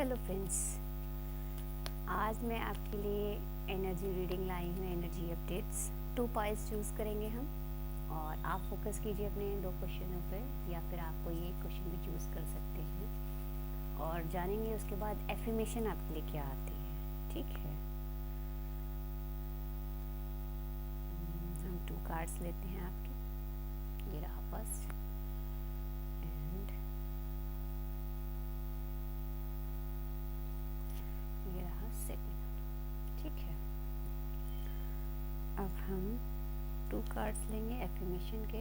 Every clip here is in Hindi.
हेलो फ्रेंड्स, आज मैं आपके लिए एनर्जी रीडिंग लाई हूँ। एनर्जी अपडेट्स 2 पाइल्स चूज़ करेंगे हम, और आप फोकस कीजिए अपने 2 क्वेश्चनों पर, या फिर आप कोई एक क्वेश्चन भी चूज़ कर सकते हैं और जानेंगे उसके बाद एफर्मेशन आपके लिए क्या आती है। ठीक है, हम 2 कार्ड्स लेते हैं आपके। ये रहा फर्स्ट एंड ये रहा सेकंड। ठीक है, अब हम 2 कार्ड्स लेंगे एफर्मेशन के।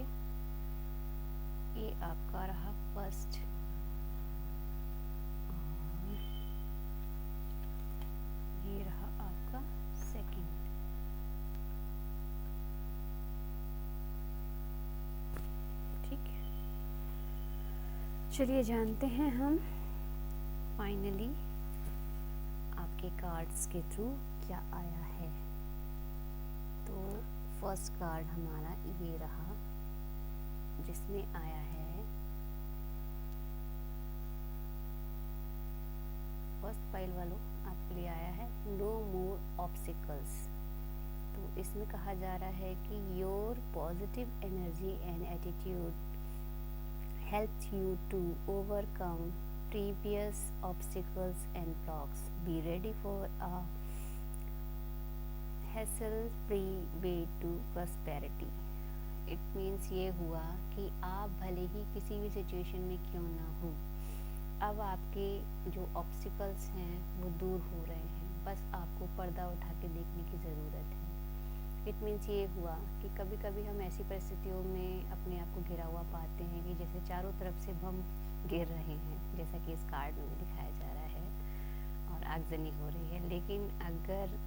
ये आपका रहा फर्स्ट और ये रहा आपका सेकंड। ठीक है, चलिए जानते हैं हम फाइनली आपके कार्ड्स के थ्रू क्या आया है। तो फर्स्ट कार्ड हमारा ये रहा, जिसमें आया है फर्स्ट पाइल वालों, आपके लिए आया है नो मोर ऑब्स्टिकल्स। तो इसमें कहा जा रहा है कि your positive energy and attitude helps you to overcome previous obstacles and blocks. Be ready for a hassle-free way to prosperity. It means ये हुआ कि आप भले ही किसी भी सिचुएशन में क्यों ना हो, अब आपके जो ऑब्स्टिकल्स हैं वो दूर हो रहे हैं। बस आपको पर्दा उठा के देखने की ज़रूरत है। इट मीन्स ये हुआ कि कभी कभी हम ऐसी परिस्थितियों में अपने आप को घिरा हुआ पाते हैं कि जैसे चारों तरफ से बम गिर रहे हैं, जैसा कि इस कार्ड में दिखाया जा रहा है, और आगजनी हो रही है। लेकिन अगर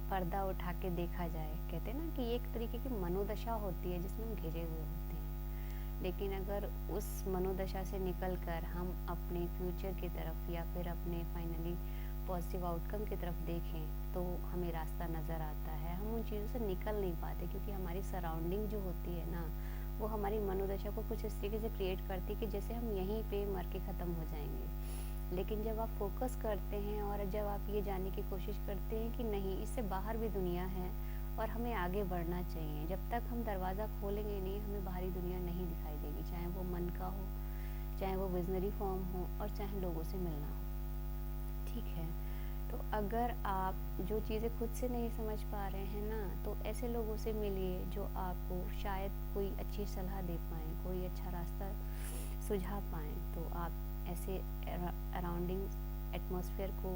पर्दा उठा के देखा जाए, कहते हैं ना कि एक तरीके की मनोदशा होती है जिसमें हम घिरे हुए होते हैं, लेकिन अगर उस मनोदशा से निकल कर हम अपने फ्यूचर की तरफ या फिर अपने फाइनली पॉजिटिव आउटकम की तरफ देखें तो हमें रास्ता नज़र आता है। हम उन चीज़ों से निकल नहीं पाते क्योंकि हमारी सराउंडिंग जो होती है ना, वो हमारी मनोदशा को कुछ इस तरीके से क्रिएट करती है कि जैसे हम यहीं पे मर के ख़त्म हो जाएंगे। लेकिन जब आप फोकस करते हैं और जब आप ये जानने की कोशिश करते हैं कि नहीं, इससे बाहर भी दुनिया है और हमें आगे बढ़ना चाहिए, जब तक हम दरवाज़ा खोलेंगे नहीं, हमें बाहरी दुनिया नहीं दिखाई देगी, चाहे वो मन का हो, चाहे वो विजनरी फॉर्म हो, और चाहे लोगों से मिलना हो। ठीक है, तो अगर आप जो चीज़ें खुद से नहीं समझ पा रहे हैं ना, तो ऐसे लोगों से मिलिए जो आपको शायद कोई अच्छी सलाह दे पाएँ, कोई अच्छा रास्ता सुझा पाएँ। तो आप ऐसे अराउंडिंग एटमॉस्फेयर को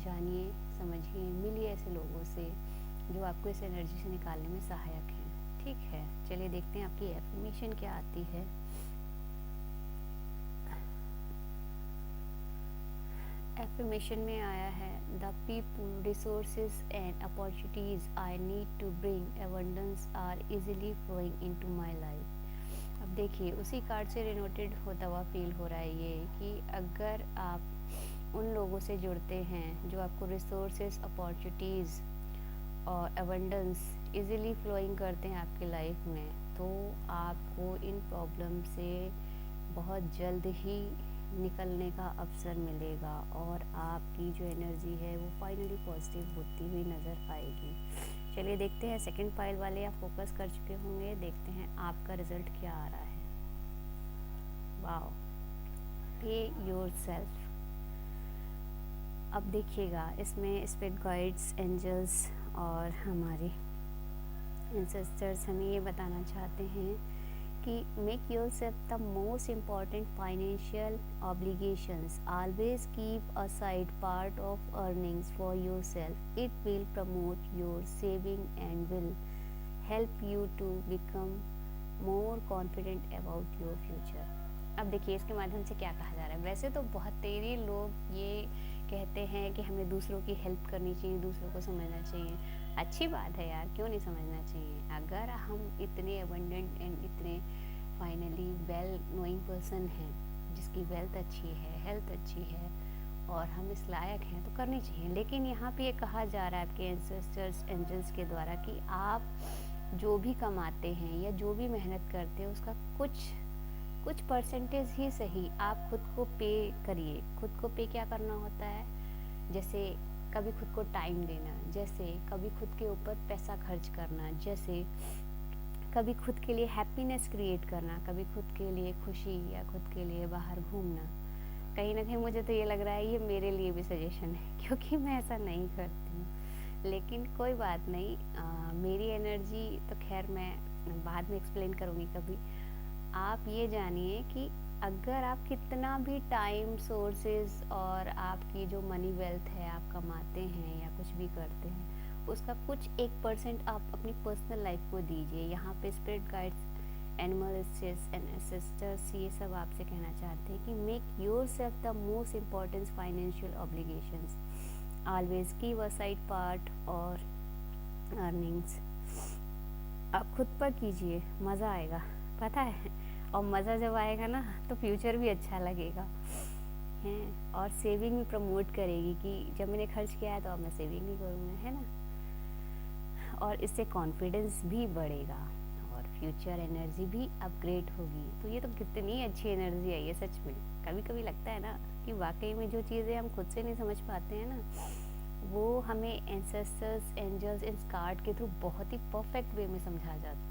जानिए, समझिए, मिलिए ऐसे लोगों से जो आपको इस एनर्जी से निकालने में सहायक हैं। ठीक है, चलिए देखते हैं आपकी एफर्मेशन क्या आती है। एफर्मेशन में आया है the people, resources and opportunities I need to bring abundance are easily flowing into my life. अब देखिए, उसी कार्ड से रिनोटेड होता हुआ फील हो रहा है ये कि अगर आप उन लोगों से जुड़ते हैं जो आपको रिसोर्सेज, अपॉर्चुनिटीज़ और एबंडेंस इजीली फ्लोइंग करते हैं आपकी लाइफ में, तो आपको इन प्रॉब्लम से बहुत जल्द ही निकलने का अवसर मिलेगा और आपकी जो एनर्जी है वो फाइनली पॉजिटिव होती हुई नज़र आएगी। चलिए देखते हैं, सेकंड पाइल वाले आप फोकस कर चुके होंगे, देखते हैं आपका रिजल्ट क्या आ रहा है। वाओ, पे योरसेल्फ। अब देखिएगा, इसमें स्पिरिट गाइड्स, एंजल्स और हमारे एंसेस्टर्स हमें ये बताना चाहते हैं कि make yourself the most important financial obligations, always keep aside part of earnings for yourself, it will promote your saving and will help you to become more confident about your future. अब देखिए, इसके माध्यम से क्या कहा जा रहा है। वैसे तो बहुत तेरे लोग ये कहते हैं कि हमें दूसरों की हेल्प करनी चाहिए, दूसरों को समझना चाहिए। अच्छी बात है यार, क्यों नहीं समझना चाहिए। अगर हम इतने अबंडेंट एंड इतने फाइनली वेल नोइंग पर्सन हैं, जिसकी वेल्थ अच्छी है, हेल्थ अच्छी है, और हम इस लायक हैं, तो करनी चाहिए। लेकिन यहाँ पे ये कहा जा रहा है आपके एंसेस्टर्स, एंजल्स के द्वारा कि आप जो भी कमाते हैं या जो भी मेहनत करते हैं उसका कुछ कुछ परसेंटेज ही सही आप खुद को पे करिए। खुद को पे क्या करना होता है, जैसे कभी खुद को टाइम देना, जैसे कभी खुद के ऊपर पैसा खर्च करना, जैसे कभी खुद के लिए हैप्पीनेस क्रिएट करना, कभी खुद के लिए खुशी या खुद के लिए बाहर घूमना। कहीं ना कहीं मुझे तो ये लग रहा है ये मेरे लिए भी सजेशन है क्योंकि मैं ऐसा नहीं करती हूँ, लेकिन कोई बात नहीं। मेरी एनर्जी तो खैर मैं बाद में एक्सप्लेन करूँगी कभी। आप ये जानिए कि अगर आप कितना भी टाइम सोर्सेज और आपकी जो मनी वेल्थ है आप कमाते हैं या कुछ भी करते हैं, उसका कुछ 1% आप अपनी पर्सनल लाइफ को दीजिए। यहाँ पे spirit guides, animals and ancestors ये सब आपसे कहना चाहते हैं कि make your self the most important financial obligations, always keep aside part और अर्निंग्स। आप खुद पर कीजिए, मज़ा आएगा, पता है। और मज़ा जब आएगा ना तो फ्यूचर भी अच्छा लगेगा हैं। और सेविंग भी प्रमोट करेगी कि जब मैंने खर्च किया है तो अब मैं सेविंग भी करूँगा, है ना। और इससे कॉन्फिडेंस भी बढ़ेगा और फ्यूचर एनर्जी भी अपग्रेड होगी। तो ये तो कितनी अच्छी एनर्जी है ये, सच में। कभी कभी लगता है ना कि वाकई में जो चीज़ें हम खुद से नहीं समझ पाते हैं ना, वो हमें एंसेस्टर्स, एंजल्स इन कार्ड के थ्रू बहुत ही परफेक्ट वे में समझा जाते हैं।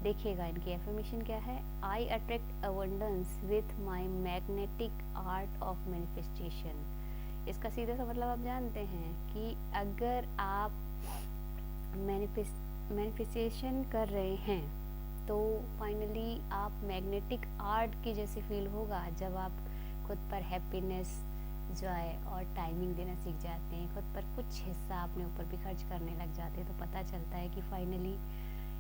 देखिएगा इनकी एफर्मेशन क्या है। I attract abundance with my magnetic art of manifestation. इसका सीधा सा मतलब आप जानते हैं कि अगर आप मैनिफेस्टेशन कर रहे हैं तो फाइनली आप मैग्नेटिक आर्ट की जैसे फील होगा जब आप खुद पर हैप्पीनेस, जॉय और टाइमिंग देना सीख जाते हैं। खुद पर कुछ हिस्सा अपने ऊपर भी खर्च करने लग जाते हैं तो पता चलता है कि फाइनली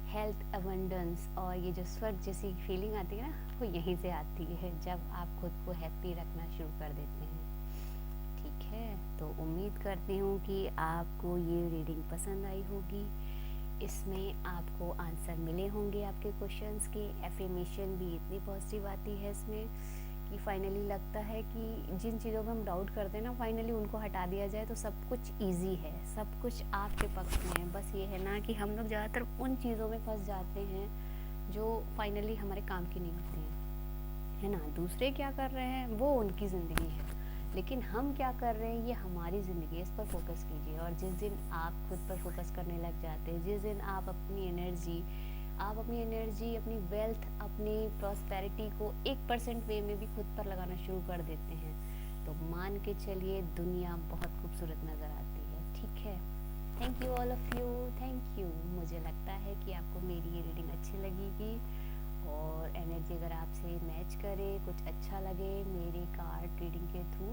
हेल्थ, अबंडेंस और ये जो स्वर्ग जैसी फीलिंग आती है ना, वो यहीं से आती है जब आप खुद को हैप्पी रखना शुरू कर देते हैं। ठीक है, तो उम्मीद करती हूँ कि आपको ये रीडिंग पसंद आई होगी। इसमें आपको आंसर मिले होंगे आपके क्वेश्चंस के। एफर्मेशन भी इतनी पॉजिटिव आती है इसमें कि फाइनली लगता है कि जिन चीज़ों में हम डाउट करते हैं ना, फाइनली उनको हटा दिया जाए तो सब कुछ इजी है, सब कुछ आपके पक्ष में है। बस ये है ना कि हम लोग ज़्यादातर उन चीज़ों में फंस जाते हैं जो फाइनली हमारे काम की नहीं होती हैं, है ना। दूसरे क्या कर रहे हैं वो उनकी ज़िंदगी है, लेकिन हम क्या कर रहे हैं ये हमारी ज़िंदगी है। इस पर फोकस कीजिए। और जिस दिन आप खुद पर फोकस करने लग जाते हैं, जिस दिन आप अपनी एनर्जी, अपनी वेल्थ, अपनी प्रॉस्पेरिटी को 1% वे में भी खुद पर लगाना शुरू कर देते हैं, तो मान के चलिए दुनिया बहुत खूबसूरत नज़र आती है। ठीक है, thank you all of you, thank you. मुझे लगता है कि आपको मेरी ये रीडिंग अच्छी लगेगी और एनर्जी अगर आपसे मैच करे, कुछ अच्छा लगे मेरी कार्ड रीडिंग के थ्रू,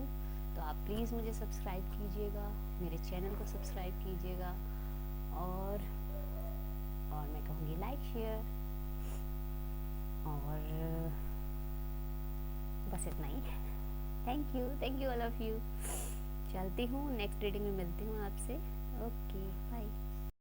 तो आप प्लीज़ मुझे सब्सक्राइब कीजिएगा, मेरे चैनल को सब्सक्राइब कीजिएगा और मैं कहूँगी लाइक, शेयर और बस इतना ही। Thank you all of you. चलती हूँ, नेक्स्ट रीडिंग में मिलती हूँ आपसे। Okay, bye.